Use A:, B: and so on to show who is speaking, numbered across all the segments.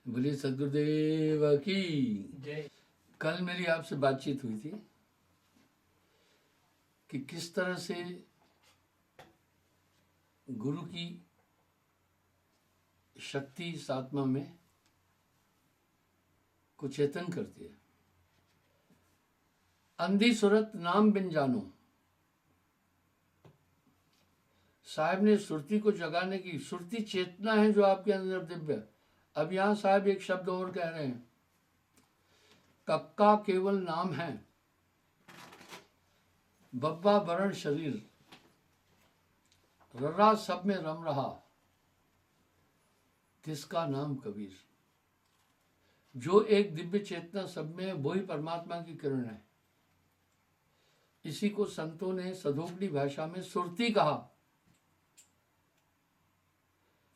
A: बोलिए सदगुरुदेव की
B: जय।
A: कल मेरी आपसे बातचीत हुई थी कि किस तरह से गुरु की शक्ति इस आत्मा में को चेतन करती है। अंधी सुरत नाम बिन जानो, साहब ने सुरती को जगाने की, सुरती चेतना है जो आपके अंदर दिव्य। अब यहां साहब एक शब्द और कह रहे हैं, कक्का केवल नाम है, बब्बा वरण शरीर, रर्रा सब में रम रहा, किसका नाम कबीर। जो एक दिव्य चेतना सब में है वही परमात्मा की किरण है। इसी को संतों ने सधोकड़ी भाषा में सुरती कहा।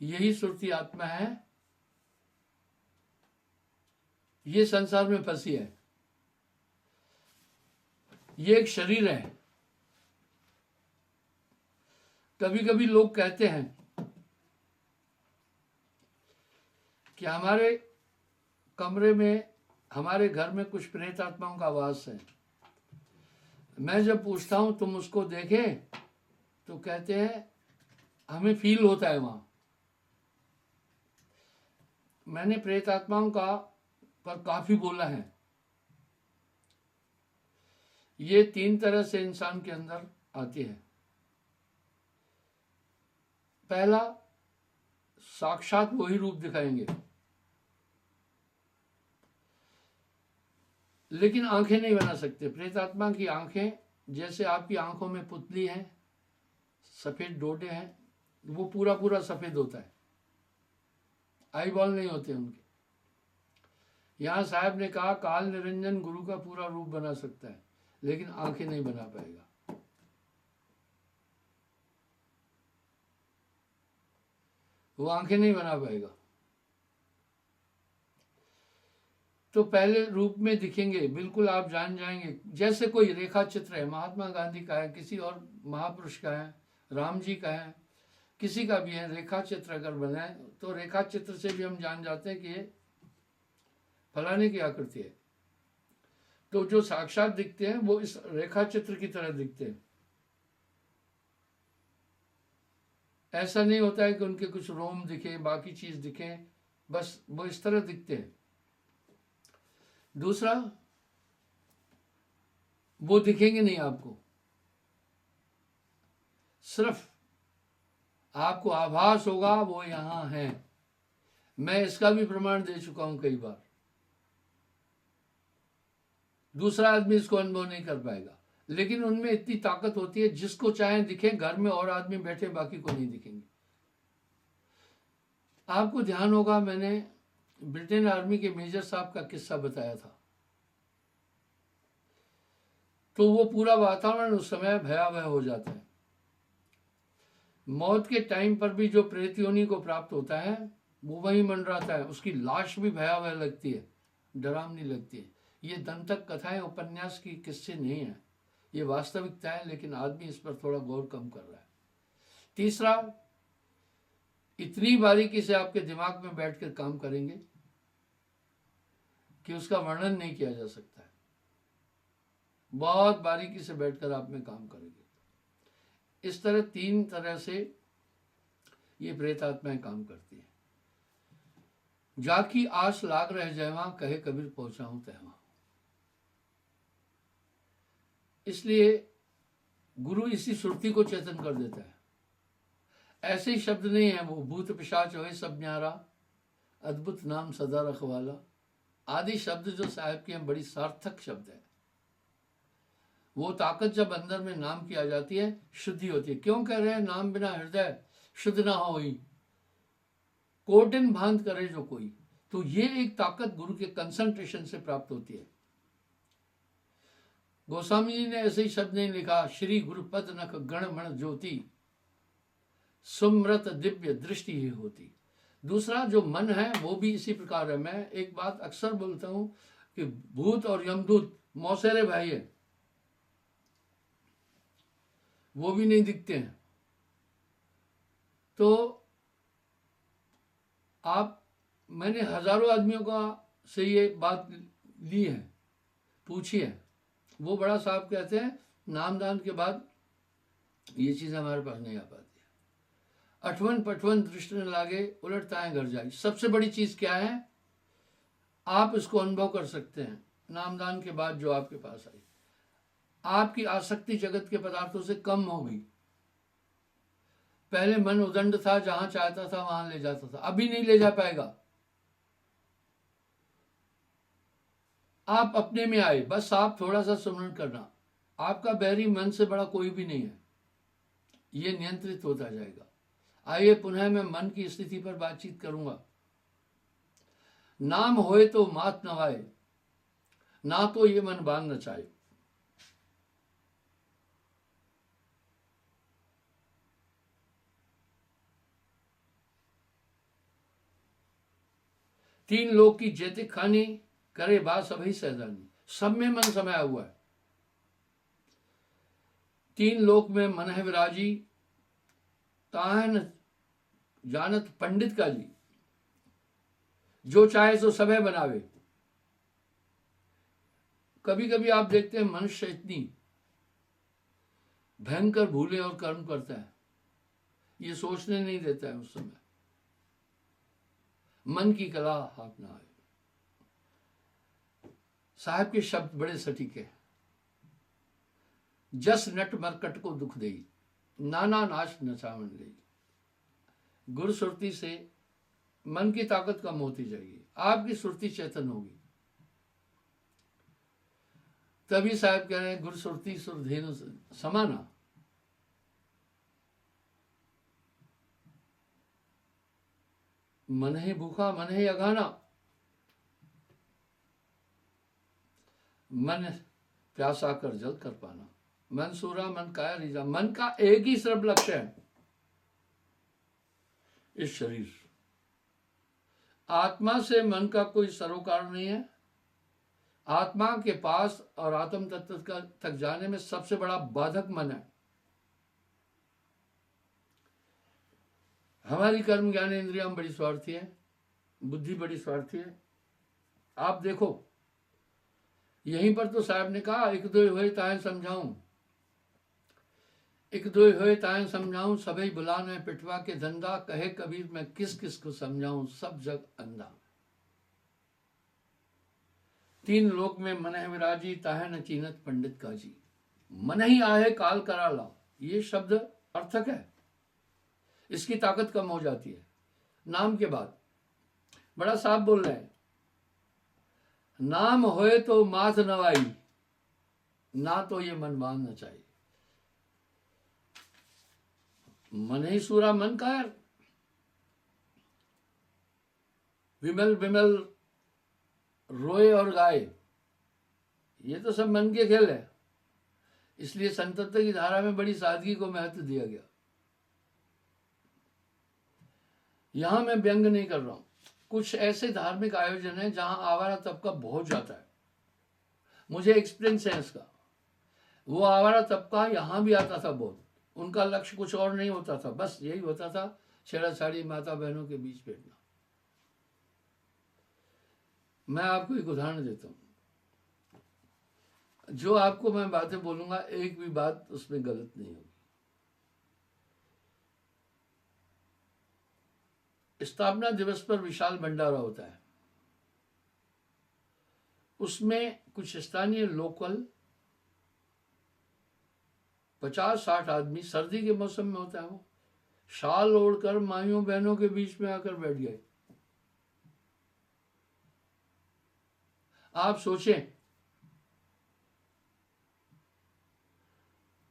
A: यही सुरती आत्मा है, ये संसार में फंसी है, ये एक शरीर है। कभी कभी लोग कहते हैं कि हमारे कमरे में, हमारे घर में कुछ प्रेत आत्माओं का वास है। मैं जब पूछता हूं तुम उसको देखे, तो कहते हैं हमें फील होता है वहां। मैंने प्रेत आत्माओं का पर काफी बोला है। ये तीन तरह से इंसान के अंदर आती है। पहला, साक्षात वही रूप दिखाएंगे, लेकिन आंखें नहीं बना सकते। प्रेतात्मा की आंखें जैसे आपकी आंखों में पुतली है, सफेद डोडे हैं, वो पूरा पूरा सफेद होता है, आई बॉल नहीं होते उनके। यहां साहब ने कहा काल निरंजन गुरु का पूरा रूप बना सकता है, लेकिन आंखें नहीं बना पाएगा। वो आंखें नहीं बना पाएगा। तो पहले रूप में दिखेंगे, बिल्कुल आप जान जाएंगे। जैसे कोई रेखा चित्र है, महात्मा गांधी का है, किसी और महापुरुष का है, राम जी का है, किसी का भी है, रेखा चित्र अगर बनाए तो रेखा चित्र से भी हम जान जाते हैं कि ये फलाने की आकृति है। तो जो साक्षात दिखते हैं वो इस रेखा चित्र की तरह दिखते हैं। ऐसा नहीं होता है कि उनके कुछ रोम दिखे, बाकी चीज दिखे, बस वो इस तरह दिखते हैं। दूसरा, वो दिखेंगे नहीं आपको, सिर्फ आपको आभास होगा वो यहां है। मैं इसका भी प्रमाण दे चुका हूं कई बार। दूसरा आदमी इसको अनुभव नहीं कर पाएगा, लेकिन उनमें इतनी ताकत होती है, जिसको चाहे दिखे, घर में और आदमी बैठे बाकी को नहीं दिखेंगे। आपको ध्यान होगा, मैंने ब्रिटेन आर्मी के मेजर साहब का किस्सा बताया था। तो वो पूरा वातावरण उस समय भयावह हो जाता है। मौत के टाइम पर भी जो प्रेत योनि को प्राप्त होता है वो वहीं मंडराता है। उसकी लाश भी भयावह लगती है, डरावनी लगती है। ये दंतक कथाएं, उपन्यास की किस्से नहीं है, ये वास्तविकता है, लेकिन आदमी इस पर थोड़ा गौर कम कर रहा है। तीसरा, इतनी बारीकी से आपके दिमाग में बैठकर काम करेंगे कि उसका वर्णन नहीं किया जा सकता है। बहुत बारीकी से बैठकर आप में काम करेंगे। इस तरह तीन तरह से ये प्रेत आत्माएं काम करती हैं। जाकी आस लाग रह जयवा, कहे कबीर पहुंचाऊं तहवा। इसलिए गुरु इसी सुरती को चेतन कर देता है। ऐसे ही शब्द नहीं है वो, भूत पिशाच होए सब न्यारा, अद्भुत नाम सदा रखवाला, आदि शब्द जो साहब के हैं बड़ी सार्थक शब्द है। वो ताकत जब अंदर में नाम की आ जाती है, शुद्धि होती है। क्यों कह रहे हैं नाम बिना हृदय शुद्ध ना होई, कोटिन भांत करे जो कोई। तो ये एक ताकत गुरु के कंसंट्रेशन से प्राप्त होती है। गोस्वामी जी ने ऐसे ही शब्द नहीं लिखा, श्री गुरुपद नख गण मण ज्योति, सुमृत दिव्य दृष्टि ही होती। दूसरा जो मन है वो भी इसी प्रकार है। मैं एक बात अक्सर बोलता हूं कि भूत और यमदूत मौसेरे भाई है, वो भी नहीं दिखते हैं। तो आप मैंने हजारों आदमियों का से ये बात ली है, पूछी है। वो बड़ा साहब कहते हैं नामदान के बाद ये चीज़ हमारे पास नहीं आ पाती है। अठवन पठवन दृष्ट न लागे उलटता है घर जाए। सबसे बड़ी चीज़ क्या है? आप इसको अनुभव कर सकते हैं नामदान के बाद जो आपके पास आई। आपकी आसक्ति जगत के पदार्थों से कम हो गई। पहले मन उदंड था, जहां चाहता था वहां ले जाता था, अभी नहीं ले जा पाएगा। आप अपने में आए, बस आप थोड़ा सा सुमरण करना। आपका बैरी मन से बड़ा कोई भी नहीं है, ये नियंत्रित होता जाएगा। आइए पुनः मैं मन की स्थिति पर बातचीत करूंगा। नाम होए तो मात नवाए, ना तो ये मन बांध नचाए। तीन लोग की जेते खानी, करे बात सभी सहजानी। सब में मन समाया हुआ है। तीन लोक में मन है विराजी, ताहन जानत पंडित का जी। जो चाहे सो सब है बनावे। कभी कभी आप देखते हैं मनुष्य इतनी भयंकर भूले और कर्म करता है, ये सोचने नहीं देता है उस समय। मन की कला हाथ ना आए। साहब के शब्द बड़े सटीक है। जस नट मरकट को दुख देई, नाना नाश नचावन ले। गुरु सुरती से मन की ताकत कम होती जाएगी, आपकी सुरती चेतन होगी। तभी साहब कह रहे हैं गुरु सुरती सुरधेनु समाना। मन है भूखा मन है अगाना, मन प्यासा कर जल कर पाना। मन सूरा मन काया रीजा। मन का एक ही सिर्फ लक्ष्य है, इस शरीर। आत्मा से मन का कोई सरोकार नहीं है। आत्मा के पास और आत्म तत्व तक जाने में सबसे बड़ा बाधक मन है। हमारी कर्म ज्ञान इंद्रियां बड़ी स्वार्थी है, बुद्धि बड़ी स्वार्थी है। आप देखो यहीं पर तो साहब ने कहा एक दो हुए ताए समझाऊं, एक दो हुए ताए समझाऊं, सभी बुलाने पिटवा के धंधा। कहे कबीर मैं किस किस को समझाऊं, सब जग अंधा। तीन लोक में मन है विराजी, ताहे न चीनत पंडित का जी। मन ही आहे काल करा ला, ये शब्द अर्थक है। इसकी ताकत कम हो जाती है नाम के बाद। बड़ा साफ बोल रहे हैं, नाम होए तो माथ नवाई, ना तो ये मन बांधना चाहिए। मन ही सूरा मन कायर। विमल विमल रोए और गाए, ये तो सब मन के खेल है। इसलिए संतत्व की धारा में बड़ी सादगी को महत्व दिया गया। यहां मैं व्यंग नहीं कर रहा हूं। कुछ ऐसे धार्मिक आयोजन है जहां आवारा तबका बहुत जाता है, मुझे एक्सपीरियंस है इसका। वो आवारा तबका यहां भी आता था बहुत। उनका लक्ष्य कुछ और नहीं होता था, बस यही होता था छेड़ाछाड़ी माता बहनों के बीच बैठना। मैं आपको एक उदाहरण देता हूं। जो आपको मैं बातें बोलूंगा एक भी बात उसमें गलत नहीं होगी। स्थापना दिवस पर विशाल भंडारा होता है। उसमें कुछ स्थानीय लोकल 50-60 आदमी, सर्दी के मौसम में होता है, वो शाल ओढ़कर माइयों बहनों के बीच में आकर बैठ गए। आप सोचें,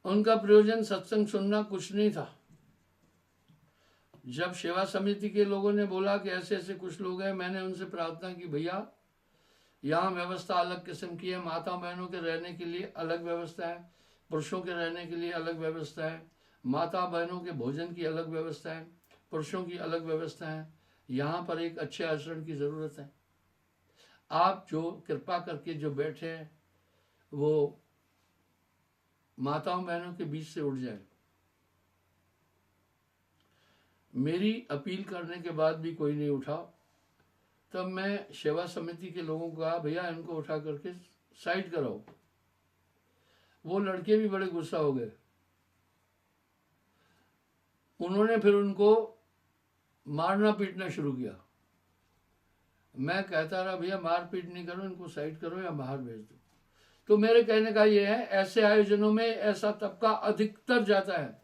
A: उनका प्रयोजन सत्संग सुनना कुछ नहीं था। जब सेवा समिति के लोगों ने बोला कि ऐसे ऐसे कुछ लोग हैं, मैंने उनसे प्रार्थना की, भैया यहाँ व्यवस्था अलग किस्म की है। माता बहनों के रहने के लिए अलग व्यवस्था है, पुरुषों के रहने के लिए अलग व्यवस्था है, माता बहनों के भोजन की अलग व्यवस्था है, पुरुषों की अलग व्यवस्था है। यहाँ पर एक अच्छे आचरण की ज़रूरत है। आप जो कृपा करके जो बैठे हैं वो माताओं बहनों के बीच से उठ जाए। मेरी अपील करने के बाद भी कोई नहीं उठा। तब मैं सेवा समिति के लोगों को कहा, भैया इनको उठा करके साइड कराओ। वो लड़के भी बड़े गुस्सा हो गए। उन्होंने फिर उनको मारना पीटना शुरू किया। मैं कहता रहा, भैया मार पीट नहीं करो, इनको साइड करो या बाहर भेज दो। तो मेरे कहने का ये है, ऐसे आयोजनों में ऐसा तबका अधिकतर जाता है।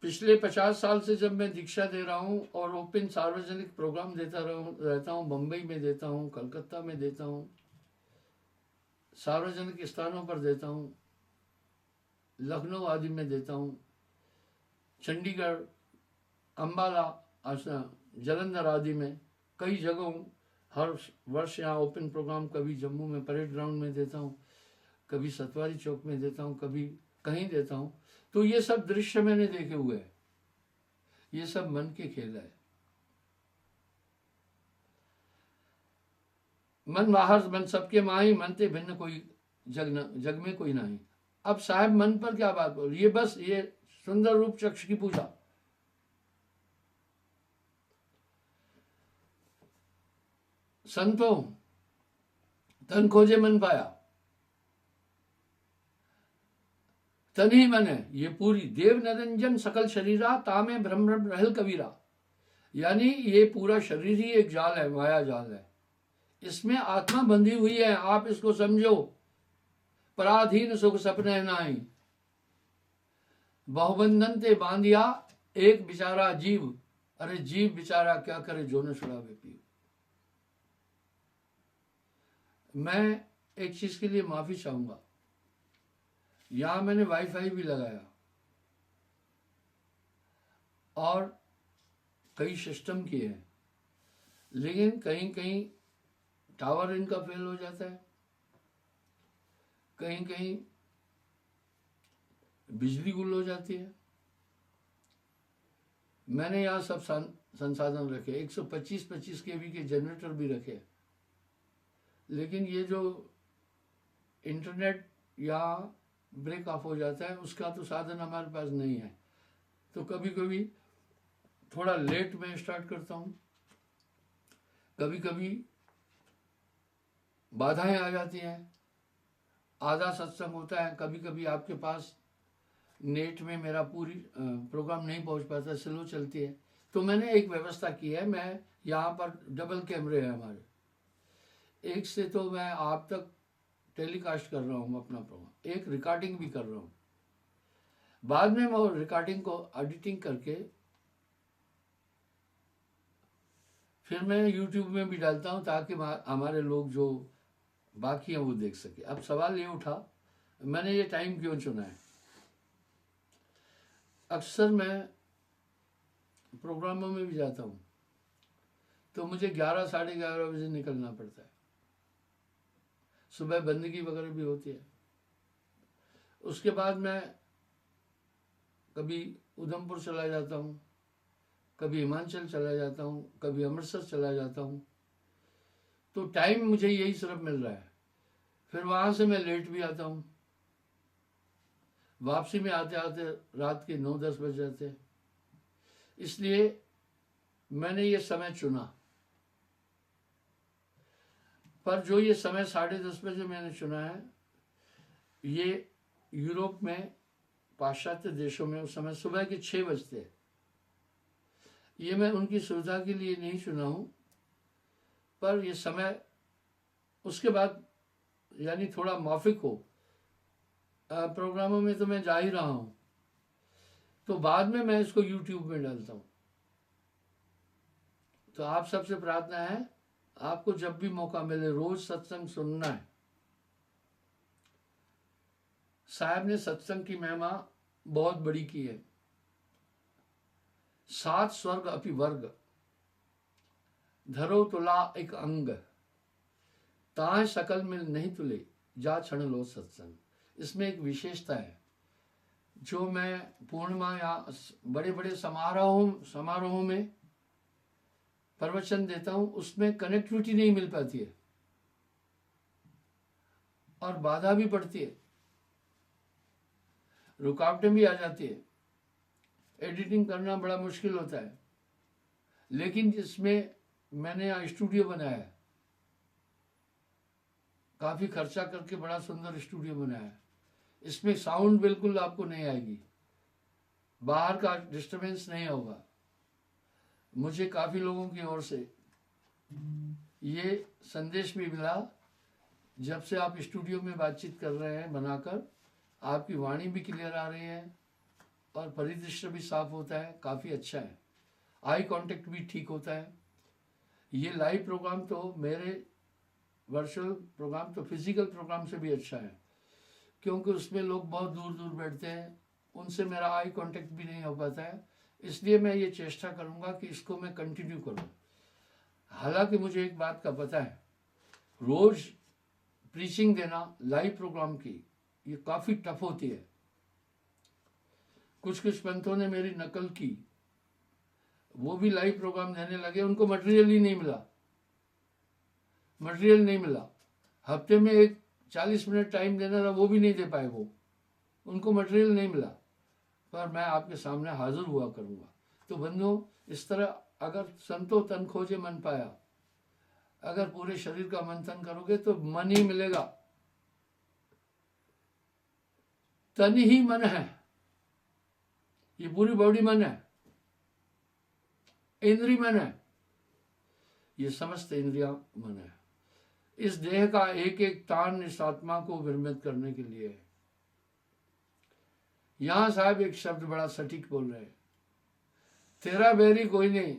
A: पिछले 50 साल से जब मैं दीक्षा दे रहा हूं और ओपन सार्वजनिक प्रोग्राम देता रहता हूं, बंबई में देता हूं, कलकत्ता में देता हूं, सार्वजनिक स्थानों पर देता हूं, लखनऊ आदि में देता हूं, चंडीगढ़, अंबाला, जलंधर आदि में कई जगहों हर वर्ष यहाँ ओपन प्रोग्राम, कभी जम्मू में परेड ग्राउंड में देता हूँ, कभी सतवारी चौक में देता हूँ, कभी कहीं देता हूँ। तो ये सब दृश्य मैंने देखे हुए हैं। ये सब मन के खेल है। मन बाहर मन सबके माही, मनते भिन्न कोई जग में कोई नहीं। अब साहब मन पर क्या बात बोल, ये बस ये सुंदर रूप चक्ष की पूजा। संतो तन खोजे मन पाया, तन ही मन है ये पूरी। देव निरंजन सकल शरीरा, तामे ब्रह्म रहल कबीरा। यानी ये पूरा शरीर ही एक जाल है, माया जाल है। इसमें आत्मा बंधी हुई है, आप इसको समझो। पराधीन सुख सपने नाही, बहुबंधन ते बांधिया, एक बेचारा जीव। अरे जीव बेचारा क्या करे, जो न छुड़ावे पीव। मैं एक चीज के लिए माफी चाहूंगा, यहां मैंने वाईफाई भी लगाया और कई सिस्टम किए हैं, लेकिन कहीं कहीं टावर इनका फेल हो जाता है, कहीं कहीं बिजली गुल हो जाती है। मैंने यहाँ सब संसाधन रखे, 125 केवी के जनरेटर भी रखे, लेकिन ये जो इंटरनेट या ब्रेक ऑफ हो जाता है, उसका तो साधन हमारे पास नहीं है। तो कभी कभी थोड़ा लेट में स्टार्ट करता हूँ, कभी कभी बाधाएं आ जाती हैं, आधा सत्संग होता है, कभी कभी आपके पास नेट में मेरा पूरी प्रोग्राम नहीं पहुंच पाता, स्लो चलती है। तो मैंने एक व्यवस्था की है, मैं यहाँ पर डबल कैमरे हैं हमारे, एक से तो मैं आप तक टेलीकास्ट कर रहा हूँ अपना प्रोग्राम, एक रिकॉर्डिंग भी कर रहा हूँ। बाद में मैं रिकॉर्डिंग को एडिटिंग करके फिर मैं यूट्यूब में भी डालता हूँ, ताकि हमारे लोग जो बाकी हैं वो देख सके। अब सवाल ये उठा, मैंने ये टाइम क्यों चुना है। अक्सर मैं प्रोग्रामों में भी जाता हूँ तो मुझे 11 साढ़े 11 बजे निकलना पड़ता है, सुबह बंदगी वगैरह भी होती है। उसके बाद मैं कभी उधमपुर चला जाता हूँ, कभी हिमाचल चला जाता हूँ, कभी अमृतसर चला जाता हूँ। तो टाइम मुझे यही सिर्फ मिल रहा है। फिर वहाँ से मैं लेट भी आता हूँ, वापसी में आते आते रात के 9-10 बज जाते हैं। इसलिए मैंने ये समय चुना। पर जो ये समय 10:30 बजे मैंने चुना है, ये यूरोप में पाश्चात्य देशों में उस समय सुबह के 6 बजते। ये मैं उनकी सुविधा के लिए नहीं चुना हूँ, पर ये समय उसके बाद यानी थोड़ा माफिक हो। प्रोग्रामों में तो मैं जा ही रहा हूँ, तो बाद में मैं इसको यूट्यूब में डालता हूँ। तो आप सबसे प्रार्थना है, आपको जब भी मौका मिले रोज सत्संग सुनना है। साहब ने सत्संग की महिमा बहुत बड़ी की है। 7 स्वर्ग अपि वर्ग, धरो तुला एक अंग, ताह सकल में नहीं तुले, जा क्षण लो सत्संग। इसमें एक विशेषता है, जो मैं पूर्णिमा या बड़े बड़े समारोहों में प्रवचन देता हूं, उसमें कनेक्टिविटी नहीं मिल पाती है और बाधा भी पड़ती है, रुकावटें भी आ जाती है, एडिटिंग करना बड़ा मुश्किल होता है। लेकिन जिसमें मैंने यहाँ स्टूडियो बनाया है, काफी खर्चा करके बड़ा सुंदर स्टूडियो बनाया है। इसमें साउंड बिल्कुल आपको नहीं आएगी, बाहर का डिस्टरबेंस नहीं होगा। मुझे काफी लोगों की ओर से ये संदेश भी मिला, जब से आप स्टूडियो में बातचीत कर रहे हैं बनाकर, आपकी वाणी भी क्लियर आ रही है और परिदृश्य भी साफ होता है, काफ़ी अच्छा है। आई कांटेक्ट भी ठीक होता है। ये लाइव प्रोग्राम तो मेरे वर्चुअल प्रोग्राम तो फिजिकल प्रोग्राम से भी अच्छा है, क्योंकि उसमें लोग बहुत दूर दूर बैठते हैं, उनसे मेरा आई कांटेक्ट भी नहीं हो पाता है। इसलिए मैं ये चेष्टा करूँगा कि इसको मैं कंटिन्यू करूँ। हालांकि मुझे एक बात का पता है, रोज़ प्रीचिंग देना लाइव प्रोग्राम की ये काफ़ी टफ होती है। कुछ कुछ पंथों ने मेरी नकल की, वो भी लाइव प्रोग्राम देने लगे, उनको मटेरियल ही नहीं मिला, मटेरियल नहीं मिला। हफ्ते में एक 40 मिनट टाइम देना था, वो भी नहीं दे पाए, वो उनको मटेरियल नहीं मिला। पर मैं आपके सामने हाजिर हुआ करूँगा। तो बंधुओं, इस तरह अगर संतो तन खोजे मन पाया, अगर पूरे शरीर का मंथन करोगे तो मन ही मिलेगा। तन ही मन है, ये पूरी बॉडी मन है, इंद्रिय मन है, ये समस्त इंद्रिया मन है। इस देह का एक एक तान इस आत्मा को विरमित करने के लिए है। यहां साहब एक शब्द बड़ा सटीक बोल रहे हैं, तेरा बैरी कोई नहीं,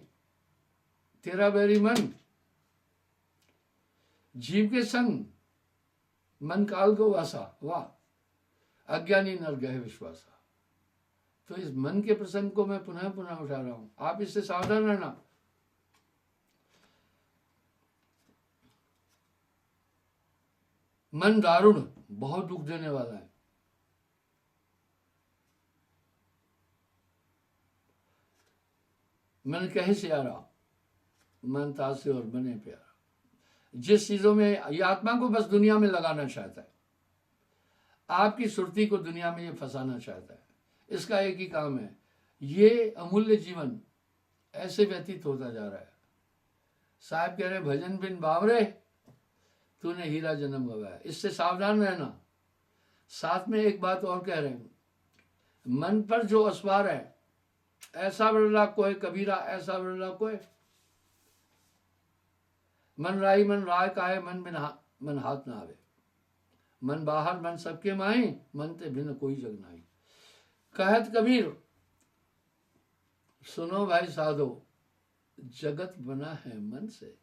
A: तेरा बैरी मन, जीव के संग मन काल को वासा, वाह अज्ञानी नर गए विश्वासा। तो इस मन के प्रसंग को मैं पुनः पुनः उठा रहा हूं, आप इससे सावधान रहना। मन दारुण, बहुत दुख देने वाला है। मन कहे से आ रहा, मन तासे और बने प्यारा। जिस चीजों में ये आत्मा को बस दुनिया में लगाना चाहता है, आपकी सुरती को दुनिया में ये फंसाना चाहता है, इसका एक ही काम है। ये अमूल्य जीवन ऐसे व्यतीत होता जा रहा है। साहब कह रहे भजन बिन बावरे तूने हीरा जन्म गवाया, इससे सावधान रहना। साथ में एक बात और कह रहे हैं, मन पर जो असवार है, ऐसा बिरला कोई कबीरा, ऐसा बिरला कोई। मन राय काहे, मन बिन मन हाथ ना आवे। मन बाहर मन सबके माही, मन ते बिन कोई जग नाही। कहत कबीर सुनो भाई साधो, जगत बना है मन से।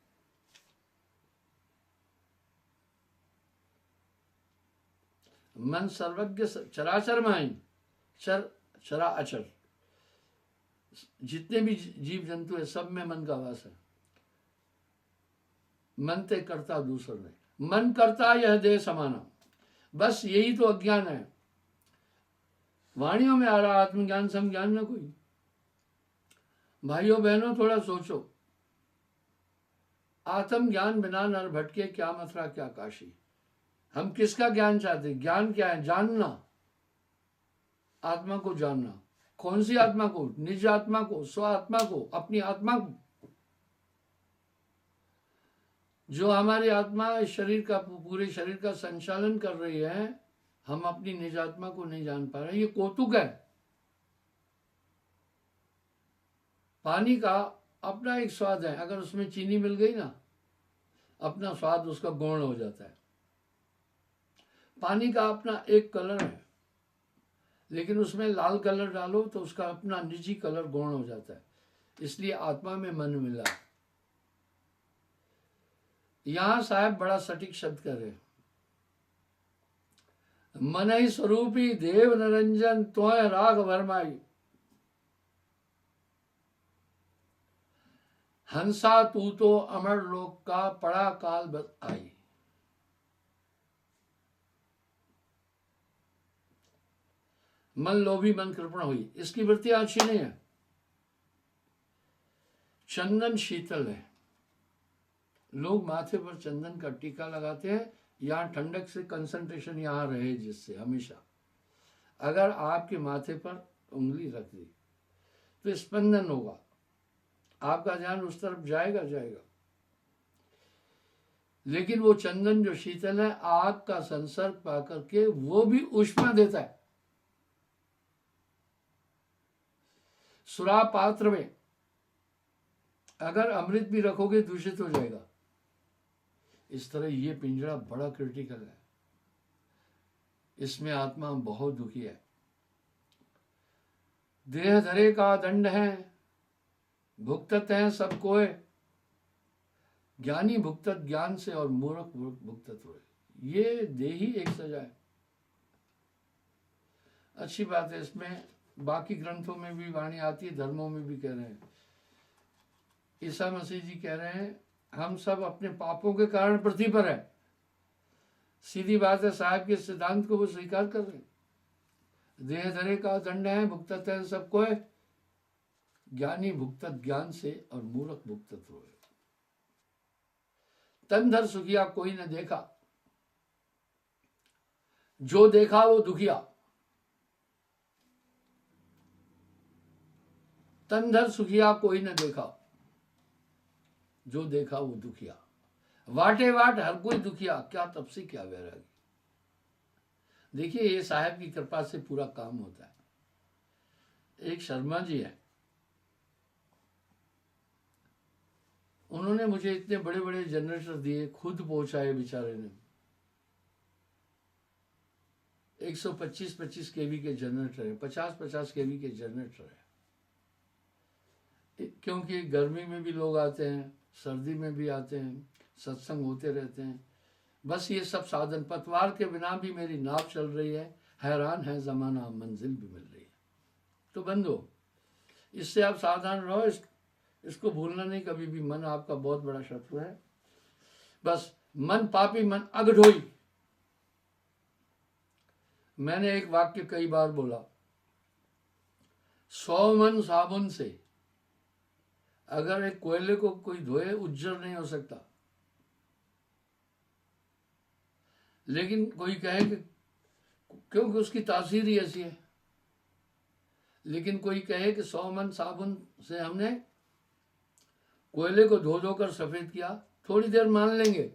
A: मन सर्वज्ञ चराचर माही, चर चरा अचर, जितने भी जीव जंतु है सब में मन का वास है। मन ते करता दूसर नहीं, मन करता यह देह समाना। बस यही तो अज्ञान है। वाणियों में आ रहा आत्मज्ञान समज्ञान न कोई। भाइयों बहनों थोड़ा सोचो, आत्मज्ञान बिना नर भटके, क्या मथुरा क्या काशी। हम किसका ज्ञान चाहते? ज्ञान क्या है? जानना, आत्मा को जानना। कौन सी आत्मा को? निज आत्मा को, स्व आत्मा को, अपनी आत्मा को। जो हमारी आत्मा इस शरीर का, पूरे शरीर का संचालन कर रही है, हम अपनी निज आत्मा को नहीं जान पा रहे। ये कौतुक है। पानी का अपना एक स्वाद है, अगर उसमें चीनी मिल गई ना, अपना स्वाद उसका गौण हो जाता है। पानी का अपना एक कलर है, लेकिन उसमें लाल कलर डालो तो उसका अपना निजी कलर गौण हो जाता है। इसलिए आत्मा में मन मिला। यहां साहब बड़ा सटीक शब्द कर रहे, मन ही स्वरूपी देव निरंजन त्वय राग भरमाई। हंसा तू तो अमर लोक का पड़ा काल बस आई। मन लोभी मन कृपण हुई, इसकी वृत्ति अच्छी नहीं है। चंदन शीतल है, लोग माथे पर चंदन का टीका लगाते हैं, यहां ठंडक से कंसंट्रेशन यहां रहे, जिससे हमेशा अगर आपके माथे पर उंगली रख दी तो स्पंदन होगा, आपका ध्यान उस तरफ जाएगा जाएगा। लेकिन वो चंदन जो शीतल है, आग का संसर्ग पाकर के वो भी ऊष्मा देता है। सुरा पात्र में अगर अमृत भी रखोगे दूषित हो जाएगा। इस तरह ये पिंजरा बड़ा क्रिटिकल है। इसमें आत्मा बहुत दुखी है। देह धरे का दंड है, भुगतत हैं सब कोय। ज्ञानी भुगतत ज्ञान से और मूर्ख भुगतत हुए। ये देही एक सजा है। अच्छी बात है। इसमें बाकी ग्रंथों में भी वाणी आती है, धर्मों में भी कह रहे हैं। ईसा मसीह जी कह रहे हैं हम सब अपने पापों के कारण पृथ्वी पर है। सीधी बात है, साहब के सिद्धांत को वो स्वीकार कर रहे हैं। देह धरे का दंड है, भुगतत है सबको है। ज्ञानी भुगतत ज्ञान से और मूर्ख भुगतत हुए। तन धर सुखिया कोई न देखा, जो देखा वो दुखिया। तन धर सुखिया कोई न देखा, जो देखा वो दुखिया। वाटे वाट हर कोई दुखिया, क्या तपसी क्या वैरागी। देखिए ये साहब की कृपा से पूरा काम होता है। एक शर्मा जी है, उन्होंने मुझे इतने बड़े बड़े जनरेटर दिए, खुद पहुंचाए बेचारे ने। 125-25 केवी के जनरेटर है, 50-50 केवी के जनरेटर है। क्योंकि गर्मी में भी लोग आते हैं, सर्दी में भी आते हैं, सत्संग होते रहते हैं। बस ये सब साधन, पतवार के बिना भी मेरी नाव चल रही है। हैरान है जमाना, मंजिल भी मिल रही है। तो बंधु, इससे आप सावधान रहो। इसको भूलना नहीं कभी भी। मन आपका बहुत बड़ा शत्रु है। बस मन पापी, मन अगढोई। मैंने एक वाक्य कई बार बोला, 100 मन साबुन से अगर एक कोयले को कोई धोए, उज्जर नहीं हो सकता। लेकिन कोई कहे कि क्योंकि उसकी तासीर ही ऐसी है। लेकिन कोई कहे कि 100 मन साबुन से हमने कोयले को धो धोकर सफेद किया, थोड़ी देर मान लेंगे।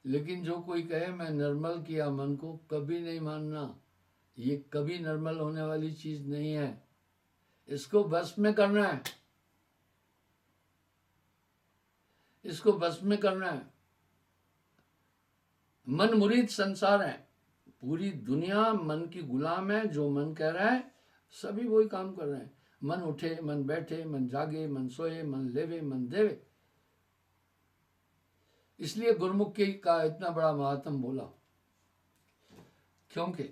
A: लेकिन जो कोई कहे मैं निर्मल किया मन को, कभी नहीं मानना। ये कभी निर्मल होने वाली चीज नहीं है। इसको बस में करना है, इसको बस में करना है। मन मुरीद संसार है, पूरी दुनिया मन की गुलाम है। जो मन कह रहा है सभी वही काम कर रहे हैं। मन उठे, मन बैठे, मन जागे, मन सोए, मन लेवे, मन देवे। इसलिए गुरुमुख का इतना बड़ा महात्म बोला, क्योंकि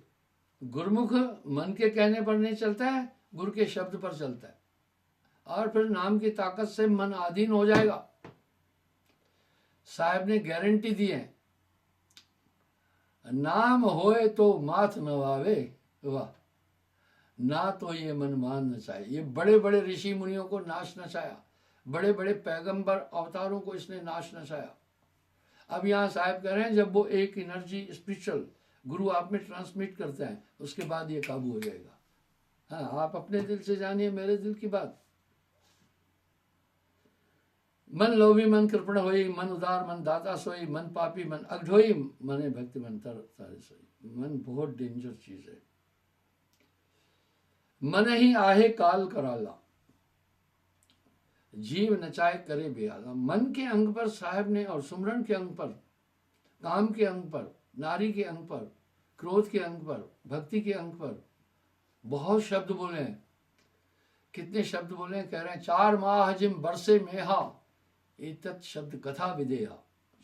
A: गुरुमुख मन के कहने पर नहीं चलता है, गुरु के शब्द पर चलता है। और फिर नाम की ताकत से मन आधीन हो जाएगा। साहब ने गारंटी दी है, नाम होए तो माथ नवावे। वाह, ना तो ये मन मान नचाए। ये बड़े बड़े ऋषि मुनियों को नाश नचाया, बड़े बड़े पैगंबर अवतारों को इसने नाश नचाया। अब यहाँ साहब कह रहे हैं जब वो एक एनर्जी स्पिरिचुअल गुरु आप में ट्रांसमिट करते हैं, उसके बाद ये काबू हो जाएगा। हाँ, आप अपने दिल से जानिए मेरे दिल की बात। मन लोभी मन कृपण होई, मन उदार मन दाता सोई, मन पापी मन अगढोई, मने भक्ति मन तर तारे सोई। मन बहुत डेंजर चीज है। मन ही आहे काल कराला, जीव नचाए करे बेहाला। मन के अंग पर साहब ने, और सुमरन के अंग पर, काम के अंग पर, नारी के अंग पर, क्रोध के अंग पर, भक्ति के अंग पर बहुत शब्द बोले हैं। कितने शब्द बोले हैं? कह रहे हैं 4 माह जिम बरसे मेहा, एतत् शब्द कथा विदेहा।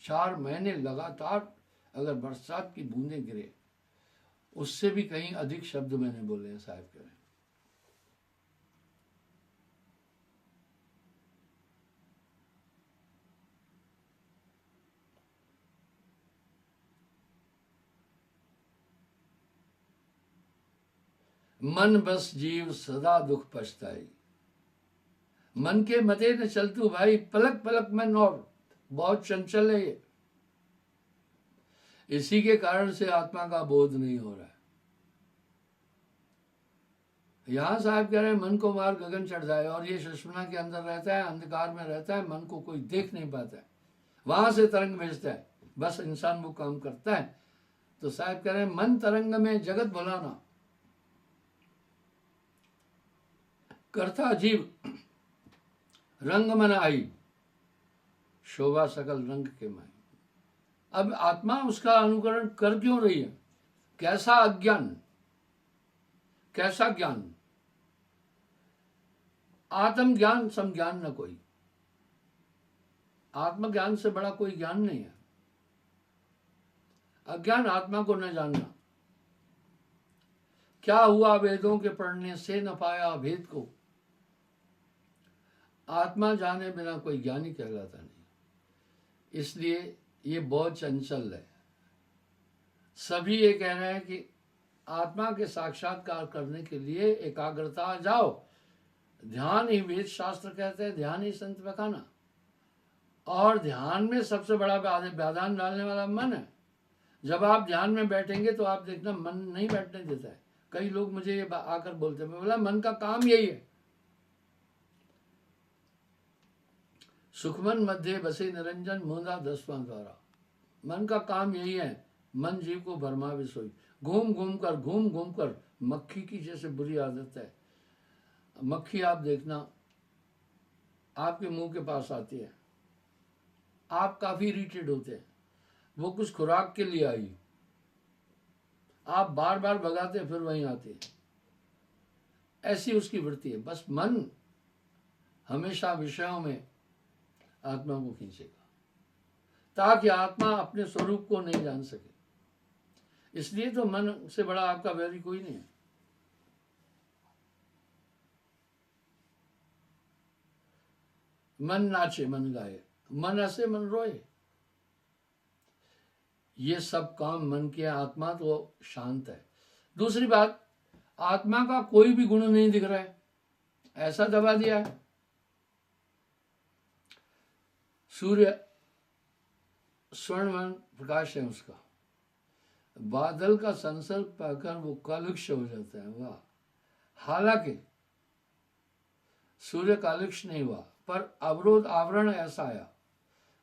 A: 4 महीने लगातार अगर बरसात की बूंदें गिरे, उससे भी कहीं अधिक शब्द मैंने बोले हैं। साहब कह रहे हैं मन बस जीव सदा दुख पछताई। मन के मते न चलतू भाई, पलक पलक मन और बहुत चंचल है ये। इसी के कारण से आत्मा का बोध नहीं हो रहा है। यहाँ साहब कह रहे हैं मन को मार गगन चढ़ जाए, और ये सुषुम्ना के अंदर रहता है, अंधकार में रहता है, मन को कोई देख नहीं पाता है, वहां से तरंग भेजता है, बस इंसान वो काम करता है। तो साहब कह रहे हैं मन तरंग में जगत भुलाना, करता जीव रंग मन आई, शोभा सकल रंग के माई। अब आत्मा उसका अनुकरण कर क्यों रही है? कैसा अज्ञान, कैसा ज्ञान? आत्मज्ञान समज्ञान न कोई, आत्मज्ञान से बड़ा कोई ज्ञान नहीं है। अज्ञान आत्मा को न जानना। क्या हुआ वेदों के पढ़ने से न पाया भेद को, आत्मा जाने बिना कोई ज्ञानी कहलाता नहीं। इसलिए ये बहुत चंचल है। सभी ये कह रहे हैं कि आत्मा के साक्षात्कार करने के लिए एकाग्रता जाओ, ध्यान ही वेद शास्त्र कहते हैं, ध्यान ही संत बखाना। और ध्यान में सबसे बड़ा व्याधान डालने वाला मन है। जब आप ध्यान में बैठेंगे तो आप देखना मन नहीं बैठने देता है। कई लोग मुझे ये आकर बोलते हैं, मैं बोला मन का काम यही है। सुखमन मध्य बसे निरंजन मूंदा 10वां द्वारा। मन का काम यही है, मन जीव को भरमावे सोई। घूम घूम कर मक्खी की जैसे बुरी आदत है। मक्खी आप देखना आपके मुंह के पास आती है, आप काफी इरिटेट होते हैं, वो कुछ खुराक के लिए आई, आप बार बार भगाते फिर वहीं आते हैं। ऐसी उसकी वृत्ति है। बस मन हमेशा विषयों में आत्मा को खींचेगा ताकि आत्मा अपने स्वरूप को नहीं जान सके। इसलिए तो मन से बड़ा आपका वैरी कोई नहीं है। मन नाचे मन गाए, मन हंसे मन रोए, ये सब काम मन के। आत्मा तो शांत है। दूसरी बात, आत्मा का कोई भी गुण नहीं दिख रहा है, ऐसा दबा दिया है। सूर्य स्वर्णमय प्रकाश है उसका, बादल का संसर्ग पाकर वो कालुक्ष हो जाता है। वाह! हालांकि सूर्य कालुक्ष नहीं हुआ, पर अवरोध आवरण ऐसा आया।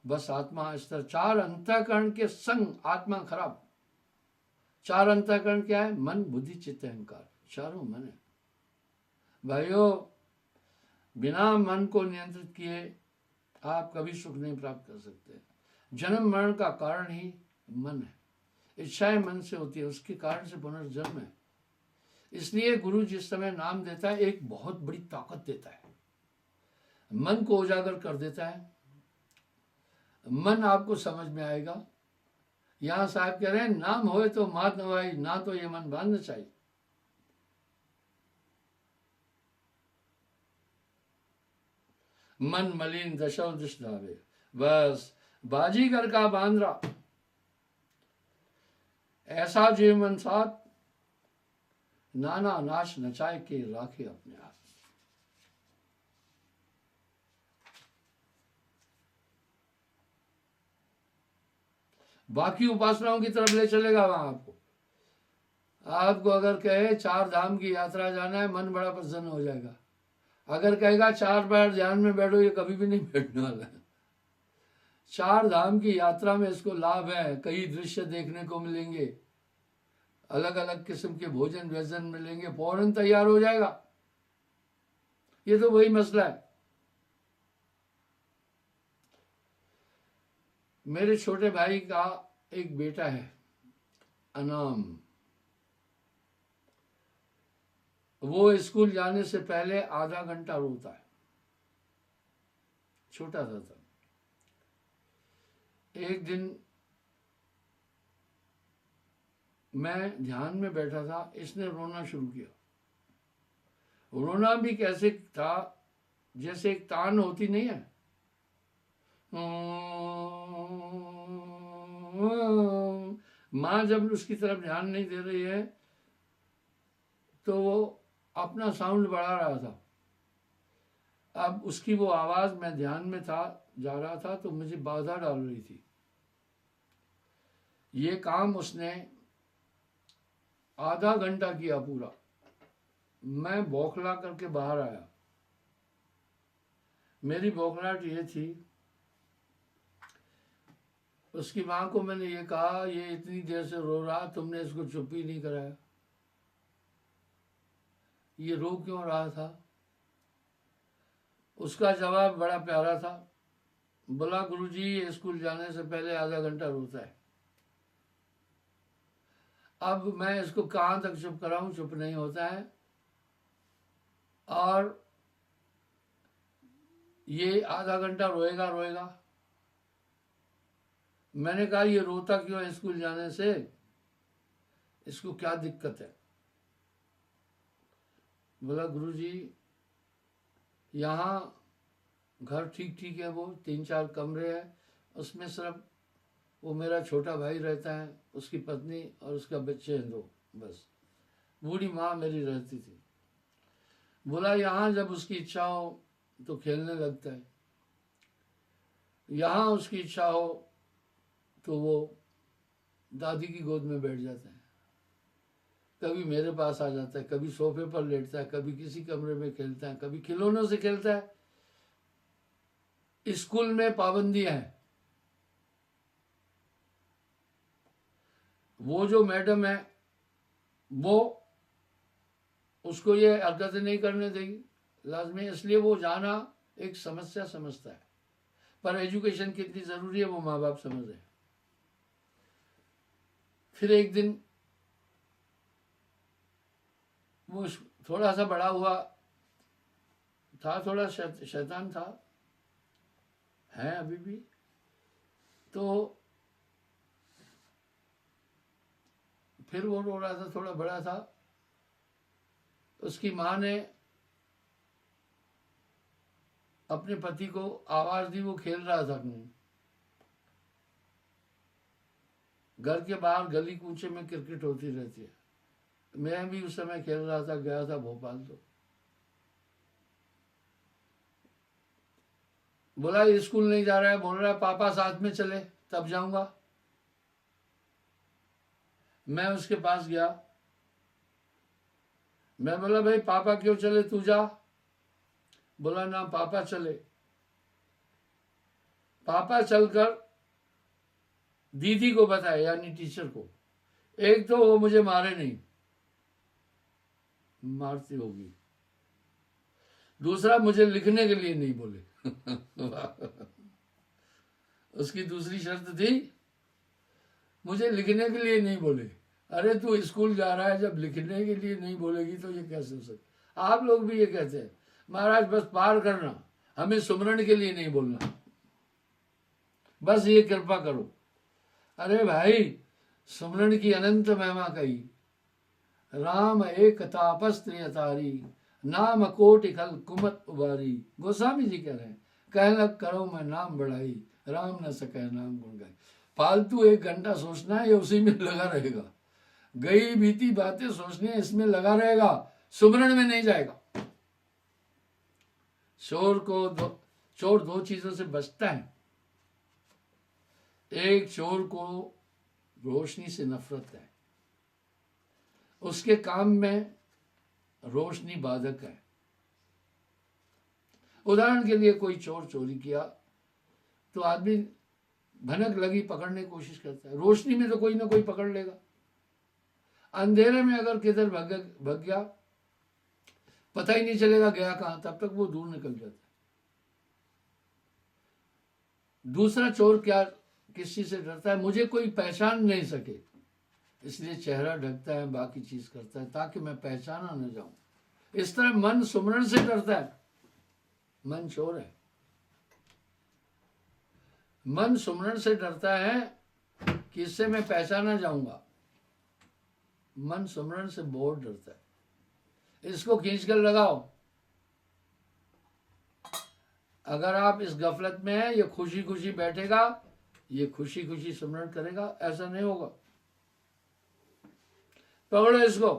A: बस आत्मा स्तर 4 अंतःकरण के संग आत्मा खराब। 4 अंतःकरण क्या है? मन, बुद्धि, चित्त, अहंकार, चारों मन है। भाइयों, बिना मन को नियंत्रित किए आप कभी सुख नहीं प्राप्त कर सकते। जन्म मरण का कारण ही मन है। इच्छाएं मन से होती है, उसके कारण से पुनर्जन्म है। इसलिए गुरु जिस समय नाम देता है एक बहुत बड़ी ताकत देता है, मन को उजागर कर देता है। मन आपको समझ में आएगा। यहां साहब कह रहे हैं नाम होए तो मात नवाई, ना तो ये मन बांधना चाहिए। मन मलिन दशो दिश धावे, बस बाजीगर का बांद्रा ऐसा जीव मन साथ, नाना नाश नचाए के राखे अपने आप। बाकी उपासनाओं की तरफ ले चलेगा वहां आपको अगर कहे 4 धाम की यात्रा जाना है, मन बड़ा प्रसन्न हो जाएगा। अगर कहेगा 4 बार ध्यान में बैठो, ये कभी भी नहीं बैठने वाला है। 4 धाम की यात्रा में इसको लाभ है, कई दृश्य देखने को मिलेंगे, अलग अलग किस्म के भोजन व्यंजन मिलेंगे, फौरन तैयार हो जाएगा। ये तो वही मसला है। मेरे छोटे भाई का एक बेटा है अनाम, वो स्कूल जाने से पहले आधा घंटा रोता है। छोटा सा था। एक दिन मैं ध्यान में बैठा था, इसने रोना शुरू किया। रोना भी कैसे था, जैसे एक तान होती नहीं है, माँ जब उसकी तरफ ध्यान नहीं दे रही है तो वो अपना साउंड बढ़ा रहा था। अब उसकी वो आवाज, मैं ध्यान में था, जा रहा था, तो मुझे बाधा डाल रही थी। ये काम उसने आधा घंटा किया पूरा। मैं बौखला करके बाहर आया। मेरी बौखलाहट ये थी, उसकी माँ को मैंने ये कहा, ये इतनी देर से रो रहा, तुमने इसको चुप ही नहीं कराया, ये रो क्यों रहा था? उसका जवाब बड़ा प्यारा था। बोला, गुरुजी ये स्कूल जाने से पहले आधा घंटा रोता है। अब मैं इसको कहाँ तक चुप कराऊं, चुप नहीं होता है, और ये आधा घंटा रोएगा रोएगा। मैंने कहा, ये रोता क्यों है स्कूल जाने से, इसको क्या दिक्कत है? बोला, गुरुजी यहाँ घर ठीक ठीक है, वो 3-4 कमरे हैं, उसमें सिर्फ वो मेरा छोटा भाई रहता है, उसकी पत्नी और उसका बच्चे हैं 2, बस। बूढ़ी माँ मेरी रहती थी। बोला, यहाँ जब उसकी इच्छा हो तो खेलने लगता है, यहाँ उसकी इच्छा हो तो वो दादी की गोद में बैठ जाता है, कभी मेरे पास आ जाता है, कभी सोफे पर लेटता है, कभी किसी कमरे में खेलता है, कभी खिलौनों से खेलता है। स्कूल में पाबंदियां हैं। वो जो मैडम है वो उसको ये हरकतें नहीं करने देगी, लाजमी, इसलिए वो जाना एक समस्या समझता है। पर एजुकेशन कितनी जरूरी है वो माँ बाप समझ रहे। फिर एक दिन वो थोड़ा सा बड़ा हुआ था, थोड़ा शैतान था, है अभी भी। तो फिर वो रो रहा था, थोड़ा बड़ा था। उसकी माँ ने अपने पति को आवाज दी, वो खेल रहा था अपने घर के बाहर, गली कूचे में क्रिकेट होती रहती है, मैं भी उस समय खेल रहा था, गया था भोपाल। तो बोला, स्कूल नहीं जा रहा है, बोल रहा है पापा साथ में चले तब जाऊंगा। मैं उसके पास गया, मैं बोला, भाई पापा क्यों चले, तू जा। बोला, ना पापा चले। पापा चलकर दीदी को बताया, यानी टीचर को। एक तो वो मुझे मारे नहीं, मारती होगी, दूसरा मुझे लिखने के लिए नहीं बोले। उसकी दूसरी शर्त थी, मुझे लिखने के लिए नहीं बोले। अरे तू स्कूल जा रहा है, जब लिखने के लिए नहीं बोलेगी तो ये कैसे हो सकता? आप लोग भी ये कहते हैं, महाराज बस पार करना, हमें सुमरण के लिए नहीं बोलना, बस ये कृपा करो। अरे भाई, सुमरण की अनंत महिमा कही, राम एक तापस्त्रियतारी, नाम कोटि खल कुमत उबारी। गोस्वामी जी कह रहे हैं, कहलक करो मैं नाम बढ़ाई, राम न सके नाम गुण गाई। फालतू 1 घंटा सोचना है, ये उसी में लगा रहेगा, गई बीती बातें सोचने इसमें लगा रहेगा, सुमरण में नहीं जाएगा। चोर 2 चीजों से बचता है। एक, चोर को रोशनी से नफरत है, उसके काम में रोशनी बाधक है। उदाहरण के लिए कोई चोर चोरी किया तो आदमी भनक लगी, पकड़ने की कोशिश करता है, रोशनी में तो कोई ना कोई पकड़ लेगा। अंधेरे में अगर किधर भग गया, पता ही नहीं चलेगा गया कहां, तब तक वो दूर निकल जाता है। दूसरा चोर क्या, किस चीज से डरता है, मुझे कोई पहचान नहीं सके, इसलिए चेहरा ढकता है, बाकी चीज करता है ताकि मैं पहचाना न जाऊं। इस तरह मन सुमरण से डरता है, मन चोर है। मन सुमरण से डरता है कि इससे मैं पहचाना जाऊंगा, मन सुमरण से बहुत डरता है। इसको खींच कर लगाओ। अगर आप इस गफलत में हैं, ये खुशी खुशी बैठेगा, ये खुशी खुशी सुमरण करेगा, ऐसा नहीं होगा। पकड़ो इसको।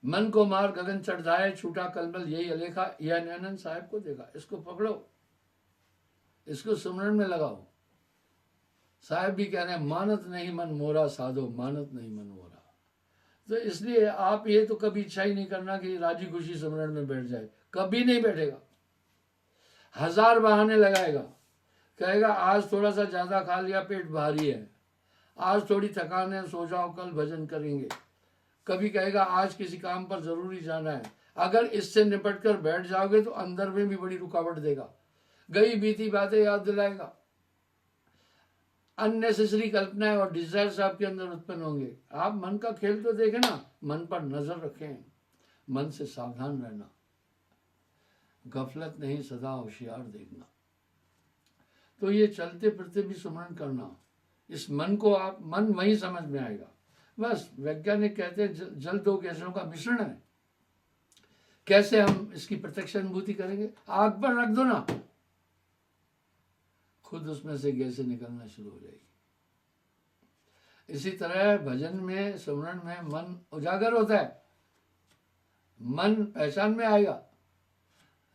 A: मन को मार गगन चढ़ जाए, छूटा कलमल यही अलेखा, यह नैनन साहब को देखा। इसको पकड़ो, इसको सुमरण में लगाओ। साहब भी कह रहे हैं, मानत नहीं मन मोरा साधो, मानत नहीं मन मोरा। तो इसलिए आप ये तो कभी इच्छा ही नहीं करना कि राजी खुशी सिमरन में बैठ जाए, कभी नहीं बैठेगा। 1000 बहाने लगाएगा, कहेगा आज थोड़ा सा ज़्यादा खा लिया, पेट भारी है, आज थोड़ी थकान है, सो जाओ, कल भजन करेंगे। कभी कहेगा आज किसी काम पर ज़रूरी जाना है। अगर इससे निपट कर बैठ जाओगे तो अंदर में भी बड़ी रुकावट देगा, गई बीती बातें याद दिलाएगा, अननेसेसरी कल्पनाएं और डिजायर्स आपके अंदर उत्पन्न होंगे। आप मन का खेल तो देखें ना, मन पर नजर रखें, मन से सावधान रहना, गफलत नहीं, सदा होशियार देखना। तो ये चलते फिरते भी सुमरण करना, इस मन को आप, मन वही समझ में आएगा। बस वैज्ञानिक कहते हैं जल दो गैसों का मिश्रण है। कैसे हम इसकी प्रत्यक्ष अनुभूति करेंगे? आग पर रख दो ना, खुद उसमें से गैसें निकलना शुरू हो जाएगी। इसी तरह भजन में, सुमरण में मन उजागर होता है, मन पहचान में आएगा।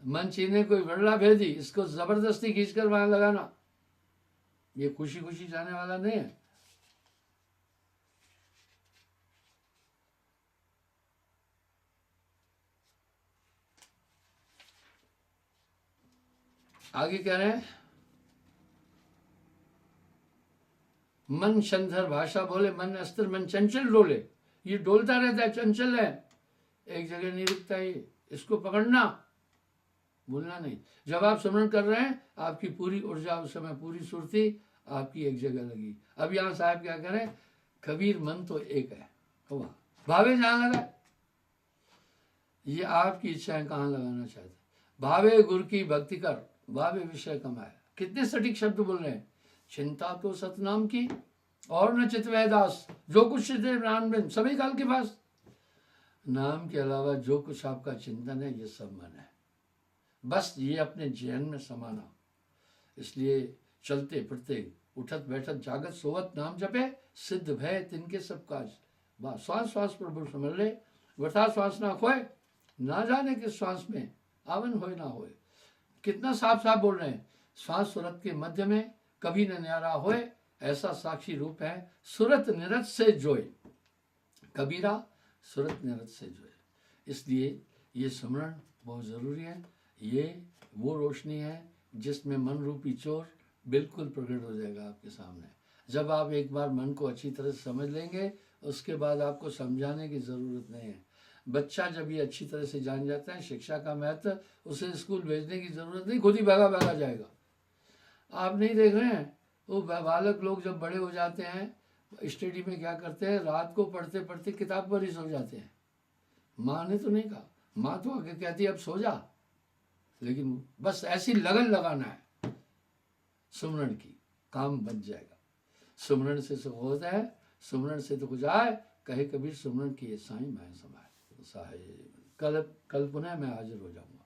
A: मन चीने कोई बिरला भेदी, इसको जबरदस्ती खींचकर वहां लगाना, ये खुशी खुशी जाने वाला नहीं है। आगे कह रहे हैं, मन शंधर भाषा बोले, मन अस्त्र मन चंचल डोले। ये डोलता रहता है, चंचल है, एक जगह नहीं रुकता। ये इसको पकड़ना, भूलना नहीं। जब आप स्मरण कर रहे हैं, आपकी पूरी ऊर्जा उस समय, पूरी सुरती आपकी एक जगह लगी। अब यहाँ साहब क्या करें, कबीर मन तो एक है, हुआ भावे जहां लगा। ये आपकी इच्छाएं कहाँ लगाना चाहते। भावे गुरु की भक्ति कर, भावे विषय कमाए। कितने सटीक शब्द बोल रहे हैं। चिंता तो सतनाम की और न चितवै दास, जो कुछ नाम में सभी काल के पास। नाम के अलावा जो कुछ आपका चिंतन है, ये सब मन है। बस ये अपने जहन में समाना। इसलिए चलते फिरते, उठत बैठत जागत सोवत नाम जपे, सिद्ध भय तिनके सब काज। बस श्वास श्वास प्रभु समझ ले, वथा श्वास ना खोए, ना जाने किस श्वास में आवन होए ना होए। कितना साफ साफ बोल रहे हैं। श्वास सुरत के मध्य में, कभी न न्यारा होए, ऐसा साक्षी रूप है सुरत निरत से जोए। कबीरा सुरत निरत से जोए। इसलिए ये स्मरण बहुत ज़रूरी है। ये वो रोशनी है जिसमें मन रूपी चोर बिल्कुल प्रकट हो जाएगा आपके सामने। जब आप एक बार मन को अच्छी तरह से समझ लेंगे, उसके बाद आपको समझाने की ज़रूरत नहीं है। बच्चा जब ये अच्छी तरह से जान जाता है शिक्षा का महत्व, उसे स्कूल भेजने की ज़रूरत नहीं, खुद ही भागा भागा जाएगा। आप नहीं देख रहे हैं, वो बालक लोग जब बड़े हो जाते हैं, स्टडी में क्या करते हैं, रात को पढ़ते पढ़ते किताब पर ही सो जाते हैं। माँ ने तो नहीं कहा, माँ तो आगे कहती है अब सो जा, लेकिन बस ऐसी लगन लगाना है सुमरण की, काम बन जाएगा। सुमरण से सुख होता है, सुमरण से दुख जाए, कहे कबीर सुमरण किए साईं मैं समाए। कल पुनः मैं हाजिर हो जाऊंगा।